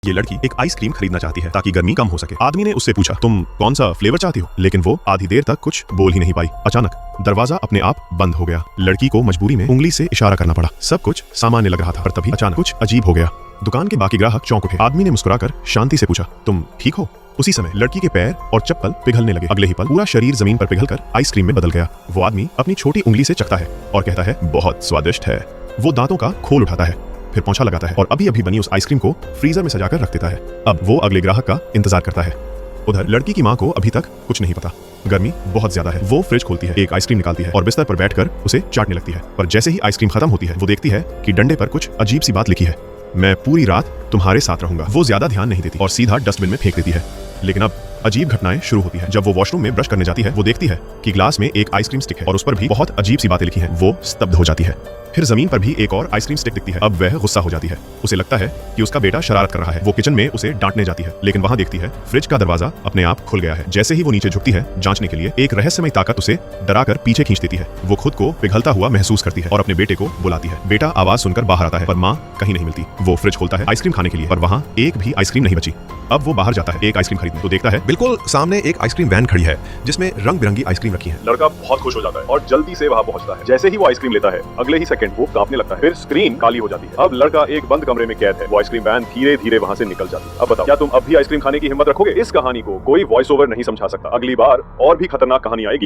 ये लड़की एक आइसक्रीम खरीदना चाहती है ताकि गर्मी कम हो सके। आदमी ने उससे पूछा, तुम कौन सा फ्लेवर चाहती हो? लेकिन वो आधी देर तक कुछ बोल ही नहीं पाई। अचानक दरवाजा अपने आप बंद हो गया। लड़की को मजबूरी में उंगली से इशारा करना पड़ा। सब कुछ सामान्य लग रहा था, पर तभी अचानक कुछ अजीब हो गया। दुकान के बाकी ग्राहक चौंक उठे। आदमी ने मुस्कुराकर शांति से पूछा, तुम ठीक हो? उसी समय लड़की के पैर और चप्पल पिघलने लगे। अगले ही पल पूरा शरीर जमीन पर पिघलकर आइसक्रीम में बदल गया। वो आदमी अपनी छोटी उंगली से चखता है और कहता है, बहुत स्वादिष्ट है। वो दांतों का खोल उठाता है, फिर पोंछा लगाता है और अभी अभी बनी उस आइसक्रीम को फ्रीजर में सजाकर रख देता है। अब वो अगले ग्राहक का इंतजार करता है। उधर लड़की की माँ को अभी तक कुछ नहीं पता। गर्मी बहुत ज्यादा है। वो फ्रिज खोलती है, एक आइसक्रीम निकालती है और बिस्तर पर बैठकर उसे चाटने लगती है। पर जैसे ही आइसक्रीम खत्म होती है, वो देखती है कि डंडे पर कुछ अजीब सी बात लिखी है, मैं पूरी रात तुम्हारे साथ रहूंगा। वो ज्यादा ध्यान नहीं देती और सीधा डस्टबिन में फेंक देती है। लेकिन अब अजीब घटनाएं शुरू होती है। जब वो वॉशरूम में ब्रश करने जाती है, वो देखती है कि ग्लास में एक आइसक्रीम स्टिक है और उस पर भी बहुत अजीब सी बातें लिखी हैं। वो स्तब्ध हो जाती है। फिर जमीन पर भी एक और आइसक्रीम स्टिक दिखती है। अब वह गुस्सा हो जाती है। उसे लगता है कि उसका बेटा शरारत कर रहा है। वो किचन में उसे डांटने जाती है, लेकिन वहां देखती है फ्रिज का दरवाजा अपने आप खुल गया है। जैसे ही वो नीचे झुकती है जांचने के लिए, एक रहस्यमय ताकत उसे डराकर पीछे खींच देती है। वो खुद को पिघलता हुआ महसूस करती है और अपने बेटे को बुलाती है। बेटा आवाज सुनकर बाहर आता है, पर माँ कहीं नहीं मिलती। वो फ्रिज खोलता है आइसक्रीम खाने के लिए, पर वहाँ एक भी आइसक्रीम नहीं बची। अब वो बाहर जाता है एक आइसक्रीम खरीदने, तो देखता है बिल्कुल सामने एक आइसक्रीम वैन खड़ी है जिसमें रंग बिरंगी आइसक्रीम रखी है। लड़का बहुत खुश हो जाता है और जल्दी से वहां पहुंचता है। जैसे ही वो आइसक्रीम लेता है, अगले ही सेकंड वो कांपने लगता है। फिर स्क्रीन काली हो जाती है। अब लड़का एक बंद कमरे में कैद है। वो आइसक्रीम वैन धीरे धीरे वहां से निकल जाती है। अब बताओ, क्या तुम अब भी आइसक्रीम खाने की हिम्मत रखोगे? इस कहानी को कोई वॉइस ओवर नहीं समझा सकता। अगली बार और भी खतरनाक कहानी आएगी।